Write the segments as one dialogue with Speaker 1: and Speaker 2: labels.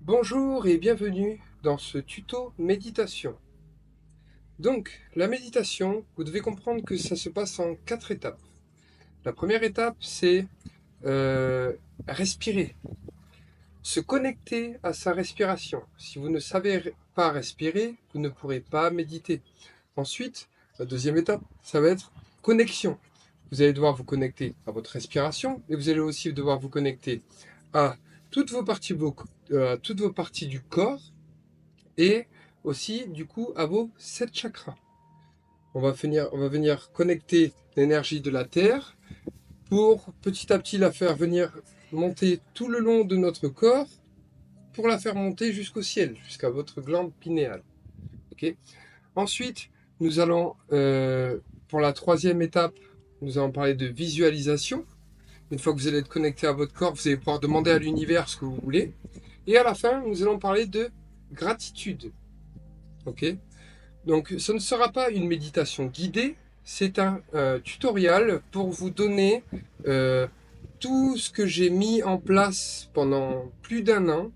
Speaker 1: Bonjour et bienvenue dans ce tuto méditation. Donc, la méditation, vous devez comprendre que ça se passe en 4 étapes. La première étape, c'est euh, respirer, se connecter à sa respiration. Si vous ne savez pas respirer, vous ne pourrez pas méditer. Ensuite, la deuxième étape, ça va être connexion. Vous allez devoir vous connecter à votre respiration, et vous allez aussi devoir vous connecter à toutes vos parties du corps, et aussi du coup à vos 7 chakras. On va venir connecter l'énergie de la Terre pour petit à petit la faire venir monter tout le long de notre corps pour la faire monter jusqu'au ciel, jusqu'à votre glande pinéale. Ok. Ensuite, nous allons, pour la troisième étape, nous allons parler de visualisation. Une fois que vous allez être connecté à votre corps, vous allez pouvoir demander à l'univers ce que vous voulez. Et à la fin, nous allons parler de gratitude. Ok. Donc, ce ne sera pas une méditation guidée, c'est un tutoriel pour vous donner euh, tout ce que j'ai mis en place pendant plus d'1 an,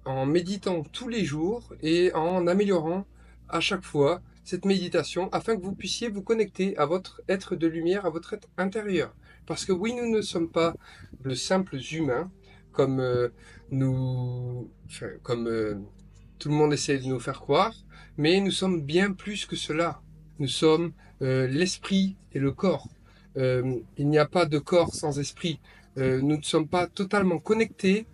Speaker 1: en méditant tous les jours et en améliorant à chaque fois cette méditation afin que vous puissiez vous connecter à votre être de lumière, à votre être intérieur. Parce que oui, nous ne sommes pas de simples humains comme comme tout le monde essaie de nous faire croire, mais nous sommes bien plus que cela. Nous sommes l'esprit et le corps. Il n'y a pas de corps sans esprit. Nous ne sommes pas totalement connectés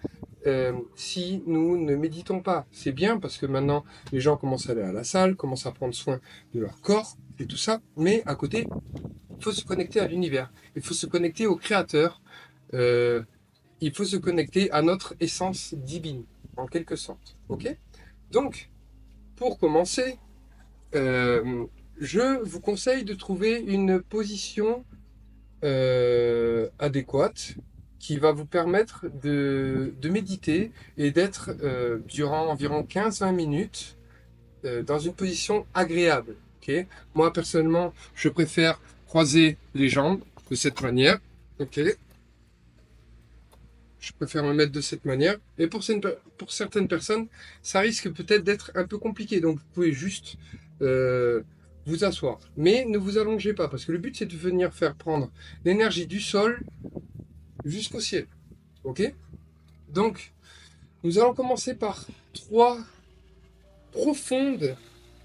Speaker 1: si nous ne méditons pas. C'est bien parce que maintenant les gens commencent à aller à la salle, commencent à prendre soin de leur corps et tout ça, mais à côté, il faut se connecter à l'univers, il faut se connecter au Créateur, euh, il faut se connecter à notre essence divine, en quelque sorte. Ok. Donc, pour commencer, euh, je vous conseille de trouver une position adéquate qui va vous permettre de méditer et d'être durant environ 15-20 minutes dans une position agréable. Ok. Moi, personnellement, je préfère croiser les jambes de cette manière. Ok. Je préfère me mettre de cette manière. Et pour certaines personnes, ça risque peut-être d'être un peu compliqué. Donc, vous pouvez juste euh, vous asseoir. Mais ne vous allongez pas, parce que le but, c'est de venir faire prendre l'énergie du sol jusqu'au ciel. Ok. Donc, nous allons commencer par 3 profondes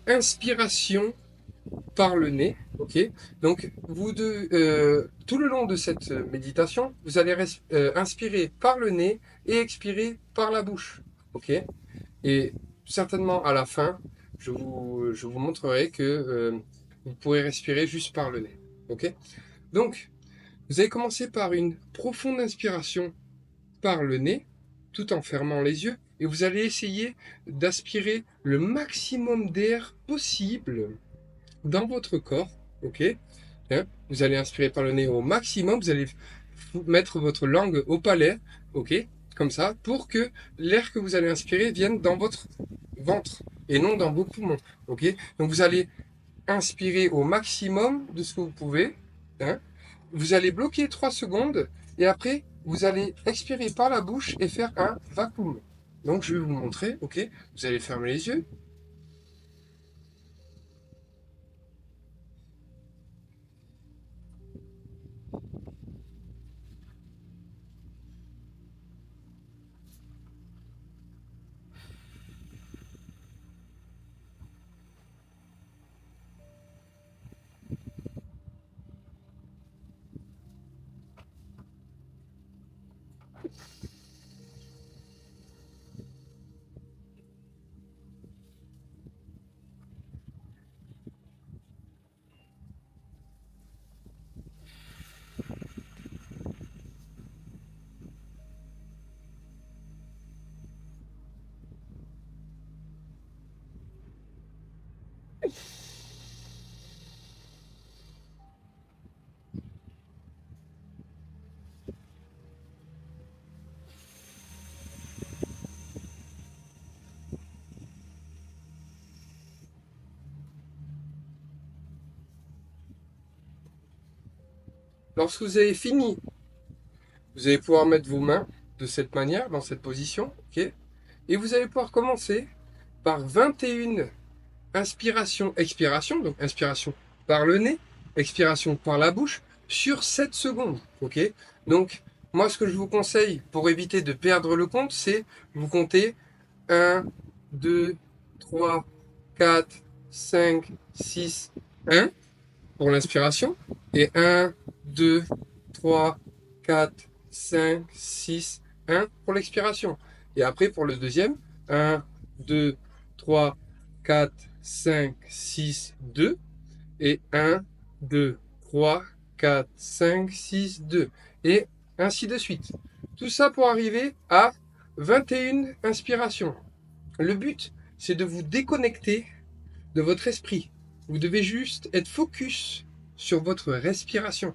Speaker 1: inspirations par le nez. Ok. Donc, tout le long de cette méditation, vous allez inspirer par le nez et expirer par la bouche. Ok. Et certainement à la fin, je vous montrerai que vous pourrez respirer juste par le nez. Ok. Donc, vous allez commencer par une profonde inspiration par le nez, tout en fermant les yeux, et vous allez essayer d'aspirer le maximum d'air possible dans votre corps. Ok. Hein. Vous allez inspirer par le nez au maximum, vous allez mettre votre langue au palais, ok, comme ça, pour que l'air que vous allez inspirer vienne dans votre ventre et non dans vos poumons, ok. Donc vous allez inspirer au maximum de ce que vous pouvez, hein. Vous allez bloquer 3 secondes et après vous allez expirer par la bouche et faire un vacuum. Donc je vais vous montrer, ok. Vous allez fermer les yeux. Lorsque vous avez fini, vous allez pouvoir mettre vos mains de cette manière, dans cette position, ok. Et vous allez pouvoir commencer par 21 inspiration, expiration, donc inspiration par le nez, expiration par la bouche, sur 7 secondes. Ok. Donc, moi, ce que je vous conseille pour éviter de perdre le compte, c'est vous comptez 1, 2, 3, 4, 5, 6, 1 pour l'inspiration, et 1, 2, 3, 4, 5, 6, 1 pour l'expiration. Et après, pour le deuxième, 1, 2, 3, 4, 5, 6, 2, et 1, 2, 3, 4, 5, 6, 2, et ainsi de suite. Tout ça pour arriver à 21 inspirations. Le but, c'est de vous déconnecter de votre esprit. Vous devez juste être focus sur votre respiration.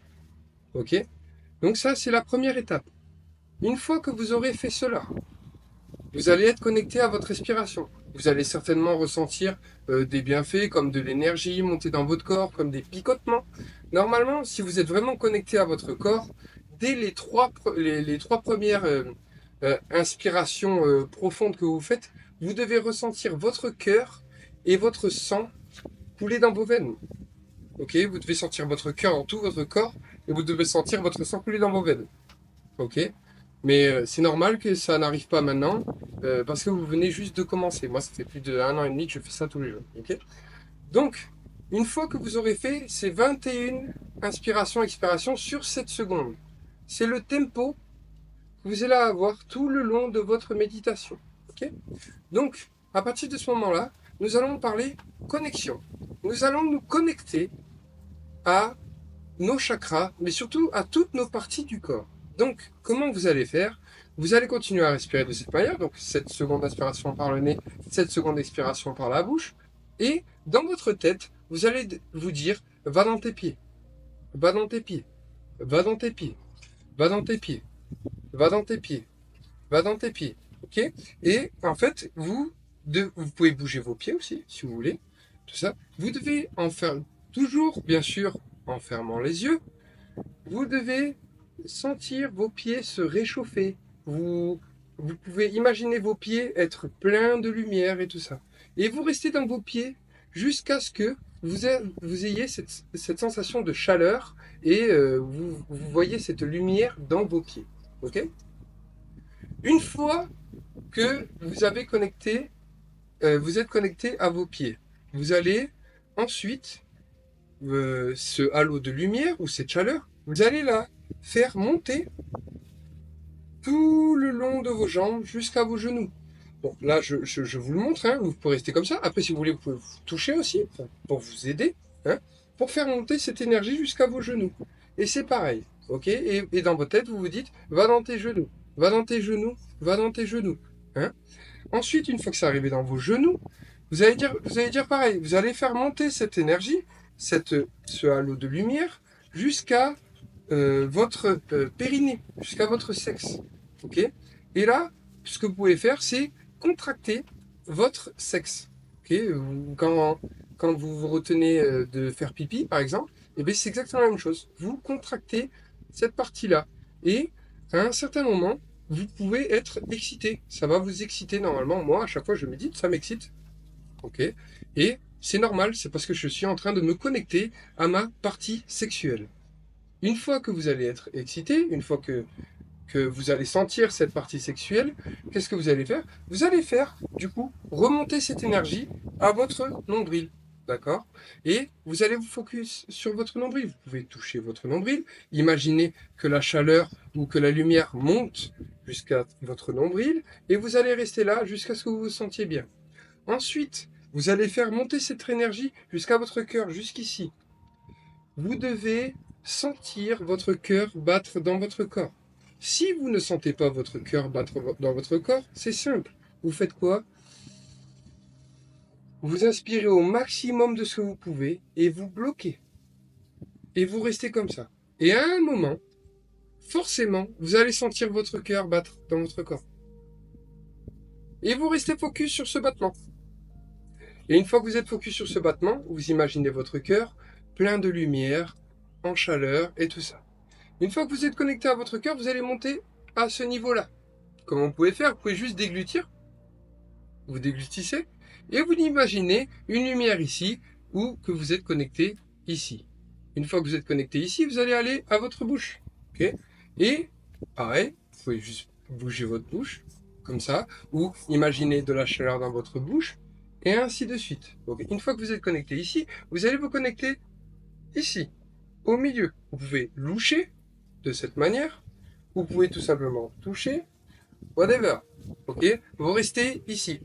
Speaker 1: Ok? Donc ça, c'est la première étape. Une fois que vous aurez fait cela, vous allez être connecté à votre respiration. Vous allez certainement ressentir des bienfaits comme de l'énergie monter dans votre corps, comme des picotements. Normalement, si vous êtes vraiment connecté à votre corps, dès les trois premières inspirations profondes que vous faites, vous devez ressentir votre cœur et votre sang couler dans vos veines. Ok, vous devez sentir votre cœur dans tout votre corps et vous devez sentir votre sang couler dans vos veines. Ok, mais c'est normal que ça n'arrive pas maintenant parce que vous venez juste de commencer. Moi, ça fait plus d'1 an et demi que je fais ça tous les jours. Ok, donc une fois que vous aurez fait ces 21 inspirations, expirations sur 7 secondes, c'est le tempo que vous allez avoir tout le long de votre méditation. Ok, donc à partir de ce moment-là, nous allons parler connexion. Nous allons nous connecter à nos chakras, mais surtout à toutes nos parties du corps. Donc, comment vous allez faire? Vous allez continuer à respirer de cette manière, donc 7 secondes d'inspiration par le nez, 7 secondes d'expiration par la bouche, et dans votre tête, vous allez vous dire, va dans tes pieds, va dans tes pieds, va dans tes pieds, va dans tes pieds, va dans tes pieds, va dans tes pieds, ok? Et en fait, vous pouvez bouger vos pieds aussi, si vous voulez, tout ça. Vous devez en faire toujours, bien sûr, en fermant les yeux, vous devez sentir vos pieds se réchauffer. Vous, vous pouvez imaginer vos pieds être pleins de lumière et tout ça. Et vous restez dans vos pieds jusqu'à ce que vous ayez cette sensation de chaleur et vous voyez cette lumière dans vos pieds. Ok? Une fois que vous avez connecté, vous êtes connecté à vos pieds, vous allez ensuite ce halo de lumière ou cette chaleur, vous allez la faire monter tout le long de vos jambes jusqu'à vos genoux. Bon, là, je vous le montre, hein, vous pouvez rester comme ça. Après, si vous voulez, vous pouvez vous toucher aussi pour vous aider, hein, pour faire monter cette énergie jusqu'à vos genoux. Et c'est pareil, ok? Et dans votre tête, vous vous dites, va dans tes genoux, va dans tes genoux, va dans tes genoux. Hein. Ensuite, une fois que c'est arrivé dans vos genoux, vous allez dire pareil, vous allez faire monter cette énergie, ce halo de lumière, jusqu'à votre périnée, jusqu'à votre sexe. Ok? Et là, ce que vous pouvez faire, c'est contracter votre sexe. Ok? Quand vous vous retenez de faire pipi, par exemple, et bien c'est exactement la même chose. Vous contractez cette partie-là. Et à un certain moment, vous pouvez être excité. Ça va vous exciter normalement. Moi, à chaque fois que je médite, ça m'excite. Ok? Et c'est normal, c'est parce que je suis en train de me connecter à ma partie sexuelle. Une fois que vous allez être excité, une fois que vous allez sentir cette partie sexuelle, qu'est-ce que vous allez faire? Vous allez faire, du coup, remonter cette énergie à votre nombril. D'accord? Et vous allez vous focus sur votre nombril. Vous pouvez toucher votre nombril. Imaginez que la chaleur ou que la lumière monte jusqu'à votre nombril et vous allez rester là jusqu'à ce que vous vous sentiez bien. Ensuite, vous allez faire monter cette énergie jusqu'à votre cœur, jusqu'ici. Vous devez sentir votre cœur battre dans votre corps. Si vous ne sentez pas votre cœur battre dans votre corps, c'est simple. Vous faites quoi? Vous inspirez au maximum de ce que vous pouvez et vous bloquez. Et vous restez comme ça. Et à un moment, forcément, vous allez sentir votre cœur battre dans votre corps. Et vous restez focus sur ce battement. Et une fois que vous êtes focus sur ce battement, vous imaginez votre cœur plein de lumière, en chaleur et tout ça. Une fois que vous êtes connecté à votre cœur, vous allez monter à ce niveau-là. Comment vous pouvez faire? Vous pouvez juste déglutir. vous déglutissez, et vous imaginez une lumière ici, ou que vous êtes connecté ici. Une fois que vous êtes connecté ici, vous allez aller à votre bouche. Ok. Et pareil, vous pouvez juste bouger votre bouche, comme ça, ou imaginer de la chaleur dans votre bouche, et ainsi de suite. Donc, une fois que vous êtes connecté ici, vous allez vous connecter ici, au milieu. Vous pouvez loucher de cette manière, vous pouvez tout simplement toucher, whatever. Ok. Vous restez ici,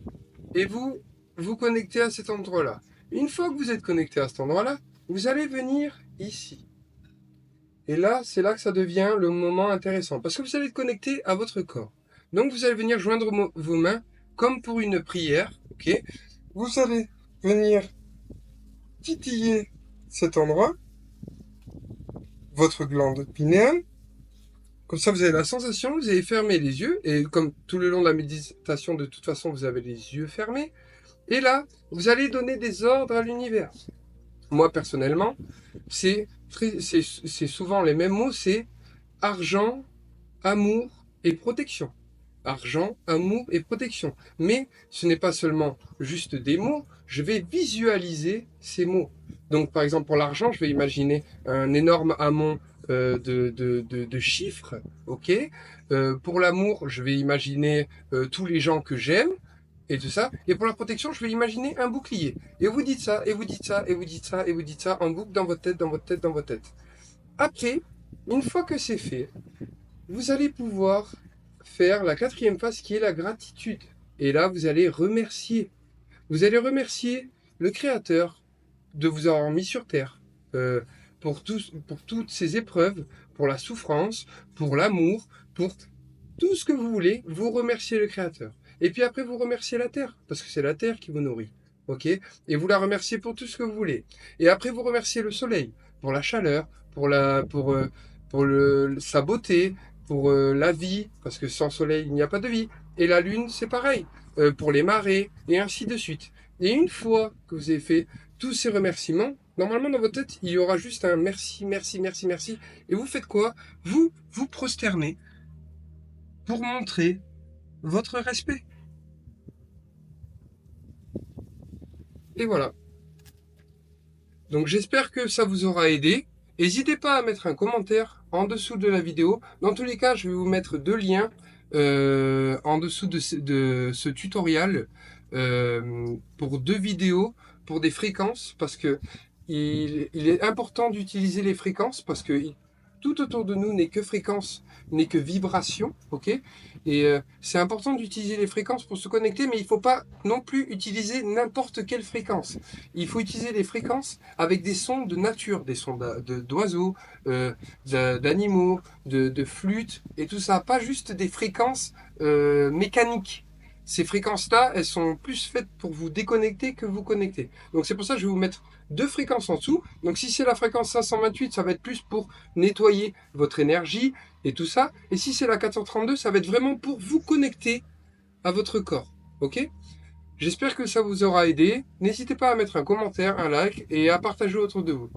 Speaker 1: et vous vous connectez à cet endroit-là. Une fois que vous êtes connecté à cet endroit-là, vous allez venir ici. Et là, c'est là que ça devient le moment intéressant, parce que vous allez être connecté à votre corps. Donc vous allez venir joindre vos mains comme pour une prière, ok. Vous allez venir titiller cet endroit, votre glande pinéale. Comme ça, vous avez la sensation, vous avez fermé les yeux, et comme tout le long de la méditation, de toute façon, vous avez les yeux fermés. Et là, vous allez donner des ordres à l'univers. Moi, personnellement, c'est souvent les mêmes mots, c'est argent, amour et protection. Argent, amour et protection. Mais ce n'est pas seulement juste des mots, je vais visualiser ces mots. Donc par exemple pour l'argent, je vais imaginer un énorme amas de chiffres, ok. Pour l'amour, je vais imaginer tous les gens que j'aime et tout ça. Et pour la protection, je vais imaginer un bouclier. Et vous dites ça, et vous dites ça, et vous dites ça, et vous dites ça en boucle dans votre tête, dans votre tête, dans votre tête. Après, une fois que c'est fait, vous allez pouvoir faire la quatrième phase qui est la gratitude. Et là, vous allez remercier. Vous allez remercier le Créateur de vous avoir mis sur Terre, euh, pour toutes ces épreuves, pour la souffrance, pour l'amour, pour tout ce que vous voulez. Vous remerciez le Créateur. Et puis après, vous remerciez la Terre, parce que c'est la Terre qui vous nourrit. Ok. Et vous la remerciez pour tout ce que vous voulez. Et après, vous remerciez le Soleil, pour la chaleur, sa beauté, pour la vie, parce que sans Soleil, il n'y a pas de vie. Et la Lune, c'est pareil, pour les marées, et ainsi de suite. Et une fois que vous avez fait tous ces remerciements, normalement dans votre tête, il y aura juste un merci, merci, merci, merci. Et vous faites quoi? Vous vous prosternez pour montrer votre respect. Et voilà. Donc j'espère que ça vous aura aidé. N'hésitez pas à mettre un commentaire en dessous de la vidéo. Dans tous les cas, je vais vous mettre deux liens en dessous de ce tutoriel pour deux vidéos, pour des fréquences, parce que il est important d'utiliser les fréquences, parce que tout autour de nous n'est que fréquence, n'est que vibration, ok. Et c'est important d'utiliser les fréquences pour se connecter, mais il ne faut pas non plus utiliser n'importe quelle fréquence. Il faut utiliser les fréquences avec des sons de nature, des sons d'oiseaux, d'animaux, de flûtes et tout ça. Pas juste des fréquences mécaniques. Ces fréquences-là, elles sont plus faites pour vous déconnecter que vous connecter. Donc c'est pour ça que je vais vous mettre deux fréquences en dessous. Donc si c'est la fréquence 528, ça va être plus pour nettoyer votre énergie et tout ça. Et si c'est la 432, ça va être vraiment pour vous connecter à votre corps. Ok? J'espère que ça vous aura aidé. N'hésitez pas à mettre un commentaire, un like et à partager autour de vous.